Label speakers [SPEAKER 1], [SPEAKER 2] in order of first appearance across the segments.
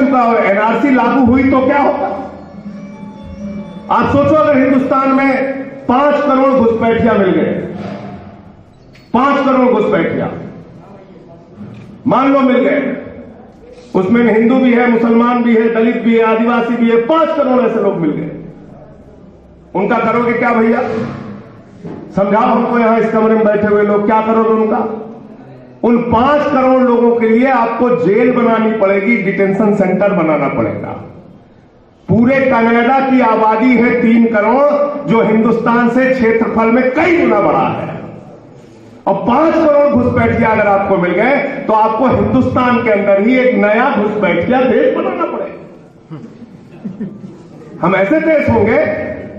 [SPEAKER 1] चुका हो, एनआरसी लागू हुई तो क्या होगा? आप सोचो अगर हिंदुस्तान में 5 करोड़ घुसपैठिया मिल गए, 5 करोड़ घुसपैठिया मान लो मिल गए, उसमें हिंदू भी है, मुसलमान भी है, दलित भी है, आदिवासी भी है, 5 करोड़ ऐसे लोग मिल गए, उनका करोगे क्या भैया? समझाओ हमको, यहां इस कमरे में बैठे हुए लोग, क्या करोगे उनका? उन 5 करोड़ लोगों के लिए आपको जेल बनानी पड़ेगी, डिटेंशन सेंटर बनाना पड़ेगा। पूरे कनाडा की आबादी है 3 करोड़, जो हिंदुस्तान से क्षेत्रफल में कई गुना बड़ा है, और 5 करोड़ घुसपैठिया अगर आपको मिल गए तो आपको हिंदुस्तान के अंदर ही एक नया घुसपैठिया देश बनाना पड़ेगा। हम ऐसे देश होंगे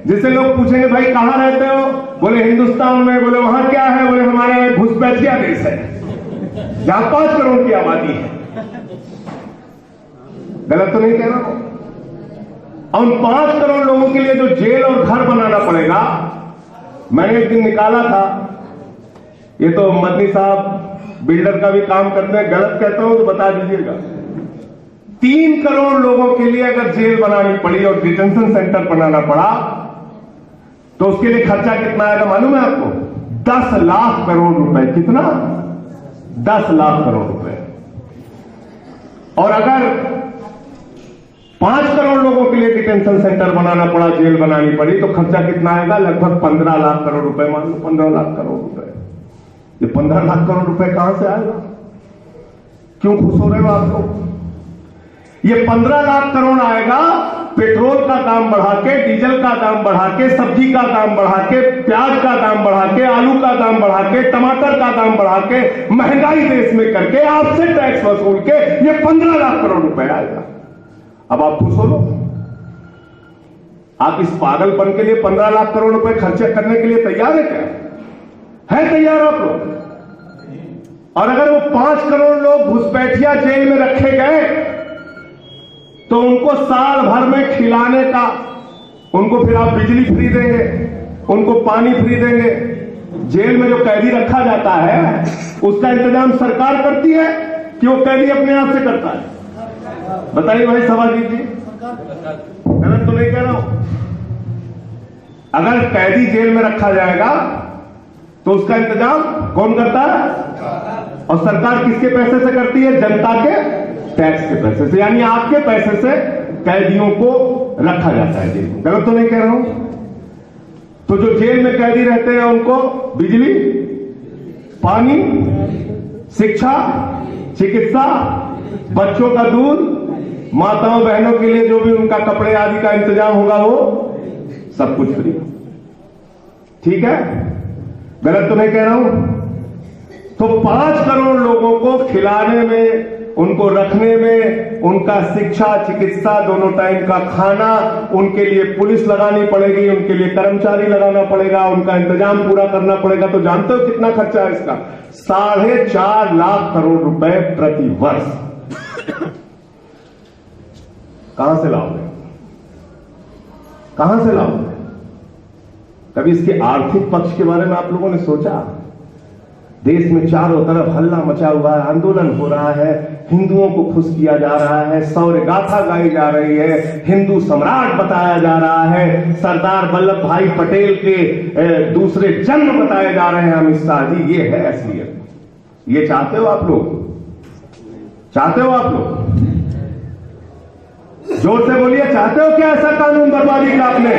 [SPEAKER 1] जिससे लोग पूछेंगे भाई कहां रहते हो? बोले हिंदुस्तान में। बोले वहां क्या है? बोले हमारा घुसपैठिया देश है जहां 5 करोड़ की आबादी है। गलत तो नहीं कह रहा हूं? और उन 5 करोड़ लोगों के लिए जो जेल और घर बनाना पड़ेगा, मैंने एक दिन निकाला था, ये तो मदनी साहब बिल्डर का भी काम करते हैं, गलत कहता हूं तो बता दीजिएगा। 3 करोड़ लोगों के लिए अगर जेल बनानी पड़ी और डिटेंशन सेंटर बनाना पड़ा तो उसके लिए खर्चा कितना आएगा मालूम है आपको? 10 लाख करोड़ रुपए। कितना? 10 लाख करोड़ रुपए। और अगर 5 करोड़ लोगों के लिए डिटेंशन सेंटर बनाना पड़ा, जेल बनानी पड़ी, तो खर्चा कितना आएगा? लगभग 15 लाख करोड़ रुपए। मान लो 15 लाख करोड़ रुपए। ये 15 लाख करोड़ रुपए कहां से आएगा? क्यों खुश हो रहे हो आप लोग? ये 15 लाख करोड़ आएगा पेट्रोल का दाम बढ़ा के, डीजल का दाम बढ़ा के, सब्जी का दाम बढ़ा के, प्याज का दाम बढ़ा के, आलू का दाम बढ़ा के, टमाटर का दाम बढ़ा के, महंगाई देश में करके, आपसे टैक्स वसूल के ये 15 लाख करोड़ रुपए आएगा। अब आप खुश हो लो? आप इस पागलपन के लिए 15 लाख करोड़ रुपए खर्चे करने के लिए तैयार है क्या? है तैयार आप लोग? और अगर वो 5 करोड़ लोग घुसपैठिया जेल में रखे गए तो उनको साल भर में खिलाने का, उनको फिर आप बिजली फ्री देंगे, उनको पानी फ्री देंगे। जेल में जो कैदी रखा जाता है उसका इंतजाम सरकार करती है कि वो कैदी अपने आप से करता है? बताइए भाई, सवाल कीजिए। गलत तो नहीं कह रहा हूं? अगर कैदी जेल में रखा जाएगा तो उसका इंतजाम कौन करता है? और सरकार किसके पैसे से करती है? जनता के टैक्स के पैसे से, यानी आपके पैसे से कैदियों को रखा जाता है जेल में। गलत तो नहीं कह रहा हूं? तो जो जेल में कैदी रहते हैं उनको बिजली, पानी, शिक्षा, चिकित्सा, बच्चों का दूध, माताओं बहनों के लिए जो भी उनका कपड़े आदि का इंतजाम होगा वो सब कुछ फ्री। ठीक है? गलत तो नहीं कह रहा हूं? तो 5 करोड़ लोगों को खिलाने में, उनको रखने में, उनका शिक्षा, चिकित्सा, दोनों टाइम का खाना, उनके लिए पुलिस लगानी पड़ेगी, उनके लिए कर्मचारी लगाना पड़ेगा, उनका इंतजाम पूरा करना पड़ेगा। to जानते हो कितना खर्चा है इसका? 4.5 लाख करोड़ रुपए प्रति वर्ष। कहां से लाओगे? कहां से लाओगे? कभी इसके आर्थिक पक्ष के बारे में आप लोगों ने सोचा? देश में चारों तरफ हल्ला मचा हुआ है, आंदोलन हो रहा है, हिंदुओं को खुश किया जा रहा है, शौर्य गाथा गाई जा रही है, हिंदू सम्राट बताया जा रहा है, सरदार वल्लभ भाई पटेल के दूसरे जन्म बताए जा रहे हैं अमित शाह जी। ये है असलियत। ये चाहते हो आप लोग? चाहते हो आप लोग? जोर से बोलिए, चाहते हो क्या ऐसा कानून बर्बादी का आपने?